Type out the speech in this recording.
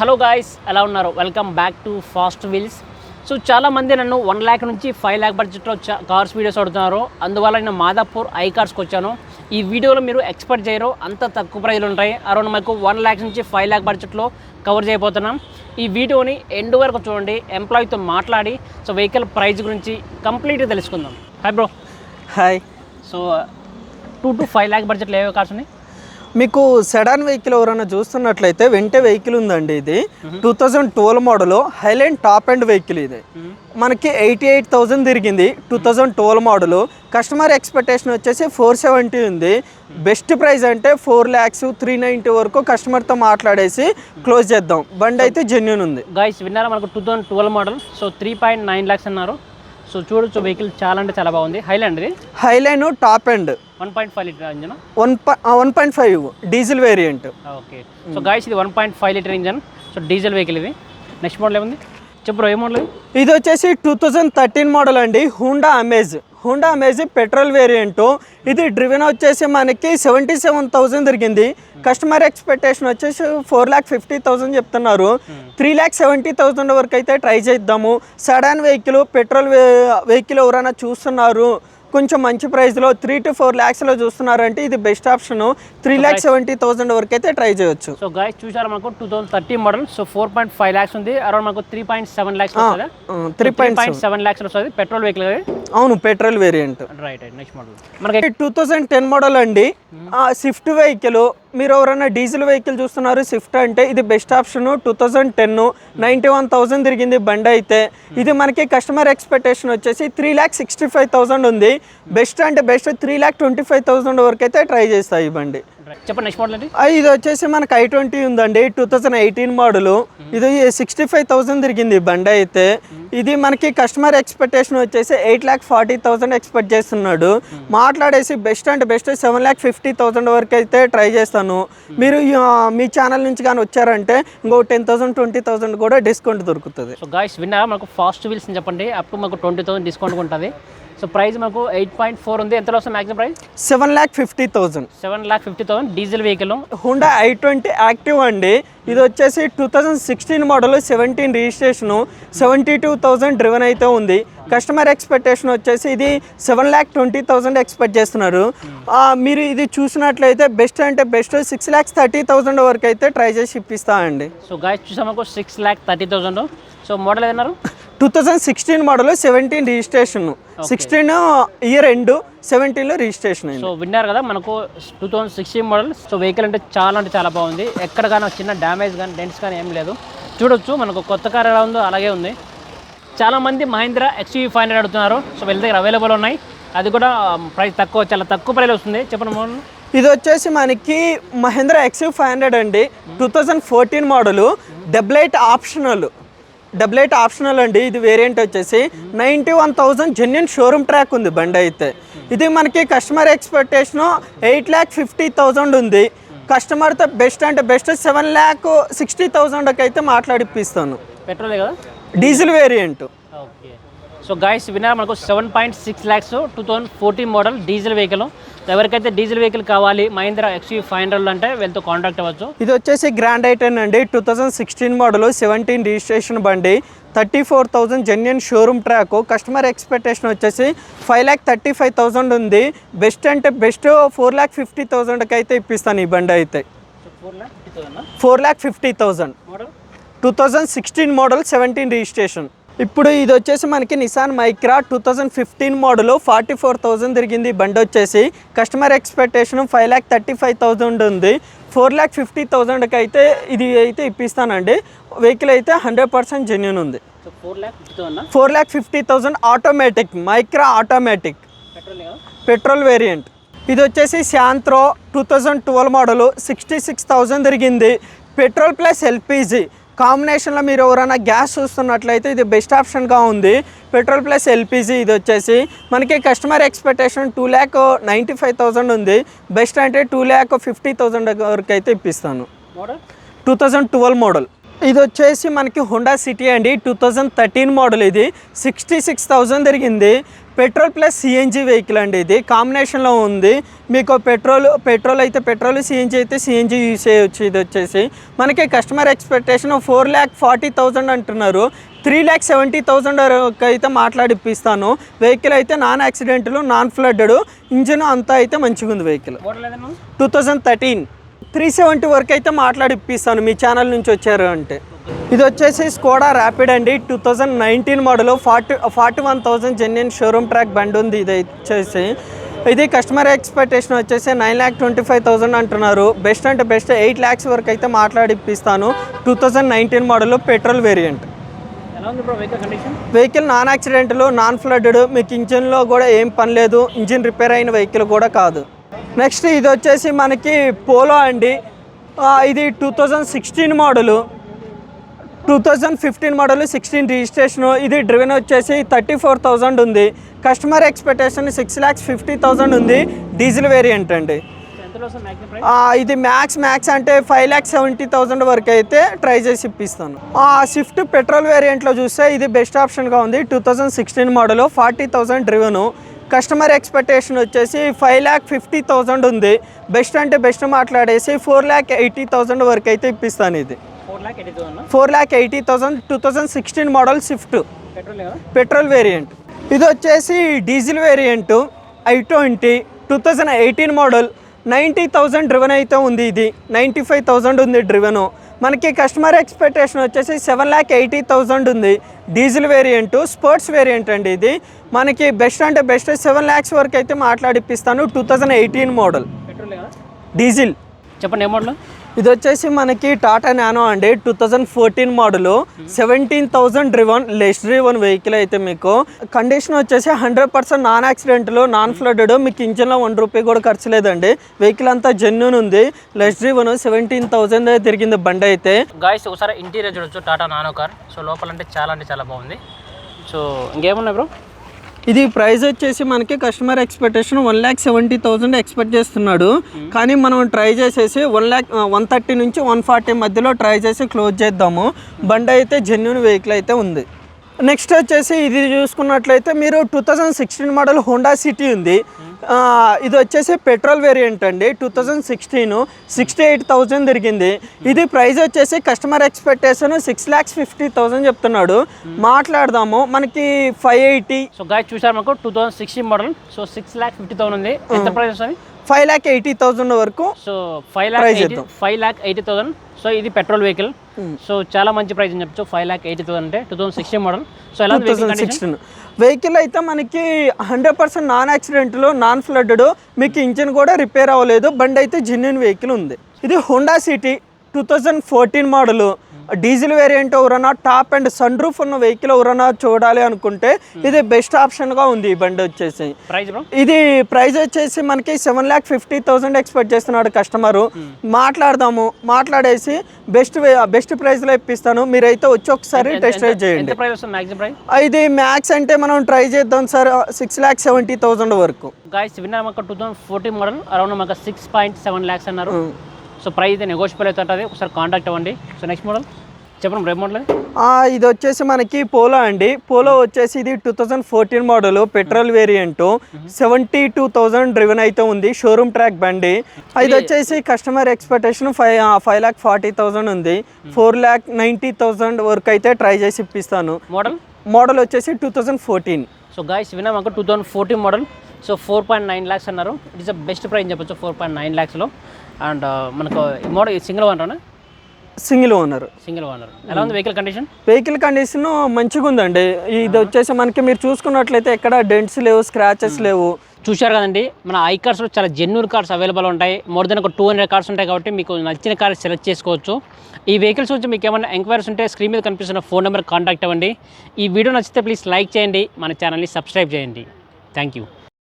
Hello guys, ఎలా ఉన్నారు? Welcome back to fast wheels. So చాలామంది నన్ను 1 lakh నుంచి 5 lakh బడ్జెట్లో కార్స్ వీడియోస్ అడుగుతున్నారు. అందువల్ల నేను మాదాపూర్ ఐ కార్స్కి వచ్చాను. ఈ వీడియోలో మీరు ఎక్స్పెక్ట్ చేయరు అంత తక్కువ ప్రైజ్లు ఉంటాయి. అరౌండ్ మాకు 1 lakh నుంచి 5 lakh బడ్జెట్లో కవర్ చేయబోతున్నాం. ఈ వీడియోని ఎండ్ వరకు చూడండి, ఎంప్లాయీతో మాట్లాడి సో వెహికల్ ప్రైస్ గురించి కంప్లీట్గా తెలుసుకుందాం. Hi bro. Hi. So 2 to 5 lakh బడ్జెట్లో ఏవో కార్స్ ఉన్నాయి? మీకు సెడాన్ వెహికల్ ఎవరైనా చూస్తున్నట్లయితే వెంటే వెహికల్ ఉందండి. ఇది 2012 model highline top and vehicle. ఇది మనకి 88,000 తిరిగింది. 2012 మోడల్. కస్టమర్ ఎక్స్పెక్టేషన్ వచ్చేసి 470 ఉంది. బెస్ట్ ప్రైస్ అంటే 4,390 వరకు కస్టమర్తో మాట్లాడేసి క్లోజ్ చేద్దాం. బండి అయితే జెన్యూన్ ఉంది. గైస్ విన్నారా, మనకు 2012 మోడల్. సో 3.9 lakhs అన్నారు. సో చూడొచ్చు, వెహికల్ చాలా అంటే చాలా బాగుంది. హైలాండ్ ఇది highline top and 1.5 litre engine, 1.5 diesel variant. Okay. So guys ఇది 1.5 litre engine. So diesel vehicle ఇది. నెక్స్ట్ మోడల్ ఏముంది చెప్పు బ్రో, ఏ మోడల్ ఇది వచ్చేసి 2013 మోడల్ అండి. Honda amaze petrol variant. ఇది డ్రివెన్ వచ్చేసి మనకి 77,000 తిరిగింది. కస్టమర్ ఎక్స్పెక్టేషన్ వచ్చేసి 4,50,000 చెప్తున్నారు. 3,70,000 వరకు అయితే ట్రై చేద్దాము. సడాన్ వెహికల్, పెట్రోల్ వెహికల్ ఎవరైనా చూస్తున్నారు కొంచెం మంచి ప్రైస్లో 3 to 4 lakhsలో చూస్తున్నారంటే ఇది బెస్ట్ ఆప్షన్. 3,70,000 వరకు అయితే ట్రై చేయొచ్చు. సో గాయస్ చూసారా, మనకు 2013 మోడల్. సో 4.5 lakhs ఉంది. అరౌండ్ మనకు 3.7 lakhs వస్తుంది. 3.7 lakhs వస్తుంది. పెట్రోల్ వెహికల్ అది. అవును, petrol variant. Right. Next model మనకి 2010 మోడల్ అండి. Swift vehicle. మీరు ఎవరైనా డీజిల్ వెహికల్ చూస్తున్నారు స్విఫ్ట్ అంటే ఇది బెస్ట్ ఆప్షన్. 2010 91,000 తిరిగింది బండి అయితే. ఇది మనకి కస్టమర్ ఎక్స్పెక్టేషన్ వచ్చేసి 3,65,000 ఉంది. బెస్ట్ అంటే బెస్ట్ 3,25,000 వరకు అయితే ట్రై చేస్తాయి ఈ బండి. చెప్పండి నెక్స్ట్ మోడల్ అండి. ఇది వచ్చేసి మనకు i20 ఉందండి. 2018 మోడల్. ఇది 65,000 తిరిగింది బండి అయితే. ఇది మనకి కస్టమర్ ఎక్స్పెక్టేషన్ వచ్చేసి 8,40,000 ఎక్స్పెక్ట్ చేస్తున్నాడు. మాట్లాడేసి బెస్ట్ అంటే బెస్ట్ 7,50,000 వరకు అయితే ట్రై చేస్తాను. మీరు మీ ఛానల్ నుంచి కానీ వచ్చారంటే ఇంకో 10,000 20,000 కూడా డిస్కౌంట్ దొరుకుతుంది. సో గాయస్ విన్నారా, మనకు ఫాస్ట్ వీల్స్ అని చెప్పండి, అప్ టు మాకు 20,000 డిస్కౌంట్ ఉంటుంది. సో ప్రైస్ మనకు 8.4 ఉంది. ఎంత వస్తుంది maximum price? 7,50,000. 7,50,000 diesel vehicle. Honda i20 active అండి. ఇది వచ్చేసి 2016 మోడల్, 17 రిజిస్ట్రేషన్, 72,000 డ్రివెన్ అయితే ఉంది. కస్టమర్ ఎక్స్పెక్టేషన్ వచ్చేసి ఇది 7,20,000 ఎక్స్పెక్ట్ చేస్తున్నారు. మీరు ఇది చూసినట్లయితే బెస్ట్ అంటే బెస్ట్ 6,30,000 వరకు అయితే ట్రై చేసి ఇప్పిస్తా అండి. సో గాయస్ చూసాము 6,30,000. సో మోడల్ ఏదన్నారు? 2016 మోడల్, 17 రిజిస్ట్రేషన్. 16 ఇయర్ ఎండ్, 17లో రిజిస్ట్రేషన్. సో విన్నారు కదా, మనకు 2016 మోడల్. సో వెహికల్ అంటే చాలా బాగుంది. ఎక్కడ కానీ చిన్న డ్యామేజ్ కానీ డెంట్స్ కానీ ఏం లేదు. చూడొచ్చు మనకు కొత్త కార్ ఎలా ఉందో అలాగే ఉంది. చాలామంది మహీంద్రా XUV500 అడుగుతున్నారు. సో వీళ్ళ దగ్గర అవైలబుల్ ఉన్నాయి. అది కూడా ప్రైస్ తక్కువ, చాలా తక్కువ ప్రైస్ వస్తుంది. చెప్పండి మోడల్. ఇది వచ్చేసి మనకి మహీంద్రా XUV500 అండి. 2014 మోడల్, డబుల్ ఎయిట్ ఆప్షనల్ అండి. ఇది వేరియంట్ వచ్చేసి 91,000 జెన్యూన్ షోరూమ్ ట్రాక్ ఉంది బండి అయితే. ఇది మనకి కస్టమర్ ఎక్స్పెక్టేషన్ 8,50,000 ఉంది. కస్టమర్తో బెస్ట్ అంటే బెస్ట్ 7,60,000 అయితే మాట్లాడిపిస్తాను. పెట్రోలే కదా, diesel variant. Okay. So guys విన్నారా, మనకు 7.6 lakhs 2014 మోడల్ డీజిల్ వెహికల్. ఎవరికైతే డీజిల్ వెహికల్ కావాలి మహీంద్రా XUV500 అంటే వీళ్ళతో కాంటాక్ట్ అవ్వచ్చు. ఇది వచ్చేసి గ్రాండ్ i10 అండి. 2016 మోడల్, 17 రిజిస్ట్రేషన్ బండి, 34,000 genuine showroom track. Customer expectation వచ్చేసి 5,35,000 ఉంది. బెస్ట్ అంటే బెస్ట్ 4,50,000 అయితే ఇప్పిస్తాను ఈ బండి అయితే. 4,50,000. 2016 మోడల్, 17 రిజిస్ట్రేషన్. ఇప్పుడు ఇది వచ్చేసి మనకి నిసాన్ మైక్రా 2015 మోడల్, 44,000 తిరిగింది బండి వచ్చేసి. కస్టమర్ ఎక్స్పెక్టేషన్ 5,35,000 ఉంది. 4,50,000 అయితే ఇది అయితే ఇప్పిస్తానండి. వెహికల్ అయితే 100% జెన్యూన్ ఉంది. 4,50,000 automatic, Micra automatic, petrol variant. ఇది వచ్చేసి శాంత్రో 2012 మోడల్, 66,000 తిరిగింది. పెట్రోల్ ప్లస్ LPG కాంబినేషన్లో మీరు ఎవరైనా గ్యాస్ చూస్తున్నట్లయితే ఇది బెస్ట్ ఆప్షన్గా ఉంది. Petrol plus LPG. ఇది వచ్చేసి మనకి కస్టమర్ ఎక్స్పెక్టేషన్ 2,95,000 ఉంది. బెస్ట్ అంటే 2,50,000 వరకు అయితే ఇప్పిస్తాను. 2012 మోడల్. ఇది వచ్చేసి మనకి హోండా సిటీ అండి, 2013 మోడల్. ఇది 66,000 తిరిగింది. పెట్రోల్ ప్లస్ సిఎన్జి వెహికల్ అండి. ఇది కాంబినేషన్లో ఉంది. మీకు పెట్రోల్ అయితే పెట్రోల్, సిఎన్జి అయితే సిఎన్జి యూజ్ చేయవచ్చు. ఇది వచ్చేసి మనకి కస్టమర్ ఎక్స్పెక్టేషన్ 4,40,000 అంటున్నారు. 3,70,000 అయితే మాట్లాడిపిస్తాను. వెహికల్ అయితే నాన్ యాక్సిడెంట్లు, నాన్ ఫ్లడ్డెడ్, ఇంజిన్ అంతా అయితే మంచిగా ఉంది. వెహికల్ 2013 370 వరకు అయితే మాట్లాడిపిస్తాను మీ ఛానల్ నుంచి వచ్చారు అంటే. ఇది వచ్చేసి స్కోడా ర్యాపిడ్ అండి, 2019 మోడల్, 41,000 జెన్యున్ షోరూమ్ ట్రాక్ బండి ఉంది. ఇది వచ్చేసి ఇది కస్టమర్ ఎక్స్పెక్టేషన్ వచ్చేసి 9,25,000 అంటున్నారు. బెస్ట్ అంటే బెస్ట్ 8 lakhs వరకు అయితే మాట్లాడిపిస్తాను. 2019 model, petrol variant. Vehicle non యాక్సిడెంట్లు, నాన్ ఫ్లడ్డెడ్, మీకు ఇంజిన్లో కూడా ఏం పని లేదు. ఇంజిన్ రిపేర్ అయిన వెహికల్ కూడా కాదు. నెక్స్ట్ ఇది వచ్చేసి మనకి పోలో అండి. ఇది 2016 మోడలు, 2015 మోడల్, 16 రిజిస్ట్రేషను. ఇది డ్రివెన్ వచ్చేసి 34,000 ఉంది. కస్టమర్ ఎక్స్పెక్టేషన్ 6,50,000 ఉంది. డీజిల్ వేరియంట్ అండి. ఇది మ్యాక్స్ అంటే 5,70,000 వరకు అయితే ట్రై చేసి ఇప్పిస్తాను. స్విఫ్ట్ పెట్రోల్ వేరియంట్లో చూస్తే ఇది బెస్ట్ ఆప్షన్గా ఉంది. 2016 మోడల్, 40,000 డ్రివెను. కస్టమర్ ఎక్స్పెక్టేషన్ వచ్చేసి 5,50,000 ఉంది. బెస్ట్ అంటే బెస్ట్ మాట్లాడేసి 4,80,000 వరకు అయితే ఇప్పిస్తాను. ఇది 4,80,000, 2016 మోడల్ స్విఫ్ట్ పెట్రోల్ వేరియంట్. ఇది వచ్చేసి diesel variant i20, 2018 model, 90,000 driven అయితే ఉంది. ఇది 95,000 ఉంది డ్రివెను. మనకి కస్టమర్ ఎక్స్పెక్టేషన్ వచ్చేసి 7,80,000 ఉంది. డీజిల్ వేరియంట్, స్పోర్ట్స్ వేరియంట్ అండి. ఇది మనకి బెస్ట్ అంటే బెస్ట్ 7 lakhs వరకు అయితే మాట్లాడిపిస్తాను. 2018 మోడల్ డీజిల్. చెప్పండి ఏ మోడల్? ఇది వచ్చేసి మనకి టాటా నానో అండి, 2014 model, 17,000 driven, less driven vehicle అయితే మీకు. కండిషన్ వచ్చేసి 100% నాన్ యాక్సిడెంట్లు, నాన్ ఫ్లడ్డెడ్, మీకు ఇంజిన్లో 1 రూపీ కూడా ఖర్చు లేదండి. వెహికల్ అంతా జెన్యూన్ ఉంది. లెస్ డ్రివన్, 17,000 తిరిగింది బండి అయితే. గాయస్ ఒకసారి ఇంటీరియర్ చూడొచ్చు, టాటా నానో కార్. సో లోపల అంటే చాలా బాగుంది. సో ఇంకేమున్నాయి బ్రో? ఇది ప్రైస్ వచ్చేసి మనకి కస్టమర్ ఎక్స్పెక్టేషన్ 1,70,000 ఎక్స్పెక్ట్ చేస్తున్నాడు. కానీ మనం ట్రై చేసేసి 130 నుంచి 140 మధ్యలో ట్రై చేసి క్లోజ్ చేద్దాము. బండి అయితే జెన్యూన్ వెహికల్ అయితే ఉంది. నెక్స్ట్ వచ్చేసి ఇది చూసుకున్నట్లయితే మీరు 2016 మోడల్ హోండా సిటీ ఉంది. ఇది వచ్చేసి పెట్రోల్ వేరియంట్ అండి, 2016, 68,000 తిరిగింది. ఇది ప్రైస్ వచ్చేసి కస్టమర్ ఎక్స్పెక్టేషన్ 6,50,000 చెప్తున్నాడు. మాట్లాడదాము, మనకి 580. సో గాయస్ చూసారు మనకు 2016 మోడల్, సో 6,50,000 ఉంది. ఎంత ప్రైస్ వస్తుంది? 5,80,000 వరకు. సో 5,80,000. సో ఇది పెట్రోల్ వెహికల్. సో చాలా మంచి ప్రైస్ అని చెప్పచ్చు. 5,80,000 అంటే 2016 మోడల్. సో ఎలా 2016 వెహికల్ అయితే మనకి 100% నాన్ యాక్సిడెంట్లు, నాన్ ఫ్లడ్డెడ్, మీకు ఇంజిన్ కూడా రిపేర్ అవ్వలేదు. బండి అయితే జెన్యూన్ వెహికల్ ఉంది. ఇది Honda city 2014 model, diesel variant. ఎవరన్నా టాప్ అండ్ సన్ రూఫ్ ఉన్న వెహికల్ ఎవరన్నా చూడాలి అనుకుంటే ఇది బెస్ట్ ఆప్షన్గా ఉంది. ఈ బండి వచ్చేసి ఇది ప్రైస్ వచ్చేసి మనకి 7,50,000 ఎక్స్పెక్ట్ చేస్తున్నాడు కస్టమరు. మాట్లాడదాము, మాట్లాడేసి బెస్ట్ ప్రైస్లో ఇప్పిస్తాను. మీరైతే వచ్చి ఒకసారి టెస్ట్ డ్రైవ్ చేయండి. ఇది మ్యాక్స్ అంటే మనం ట్రై చేద్దాం సార్ 6,70,000 వరకు. గాయస్ విన్నారు మాకు 2014 మోడల్, అరౌండ్ మాకు 6.7 lakhs అన్నారు. సో ప్రైస్ అయితే నెగోషియబుల్ అయితే ఉంటుంది. ఒకసారి కాంటాక్ట్ అవ్వండి. సో నెక్స్ట్ మోడల్ చెప్పండి, రేపు మోడల్. ఇది వచ్చేసి మనకి పోలో అండి. పోలో వచ్చేసి ఇది 2014 మోడల్, పెట్రోల్ వేరియంట్, 72,000 డ్రివెన్ అయితే ఉంది. షోరూమ్ ట్రాక్ బండి. ఇది వచ్చేసి కస్టమర్ ఎక్స్పెక్టేషన్ 5,40,000 ఉంది. 4,90,000 వరకు అయితే ట్రై చేసి ఇప్పిస్తాను. మోడల్ వచ్చేసి 2014. సో గాయస్ విన్నా మాకు 2014 మోడల్. సో 4.9 lakhs అన్నారు. It is the best price చెప్పచ్చు 4.9 lakhsలో. అండ్ మనకు మోడల్ సింగిల్ ఓనర్. ఎలా ఉంది వెహికల్ కండిషన్? వెహికల్ కండిషన్ మంచిగా ఉందండి. ఇది వచ్చేసి మనకి మీరు చూసుకున్నట్లయితే ఎక్కడ డెంట్స్ లేవు, స్క్రాచెస్ లేవు. చూశారు కదండి, మన ఐ కార్స్లో చాలా జెన్యూన్ కార్స్ అవైలబుల్ ఉంటాయి. మోర్ దెన్ ఒక 200 కార్స్ ఉంటాయి కాబట్టి మీకు నచ్చిన కార్ సెలెక్ట్ చేసుకోవచ్చు. ఈ వెహికల్స్ గురించి మీకు ఏమైనా ఎంక్వైరీస్ ఉంటే స్క్రీన్ మీద కనిపిస్తున్న ఫోన్ నెంబర్ కాంటాక్ట్ అవ్వండి. ఈ వీడియో నచ్చితే ప్లీజ్ లైక్ చేయండి, మన ఛానల్ని సబ్స్క్రైబ్ చేయండి. Thank you.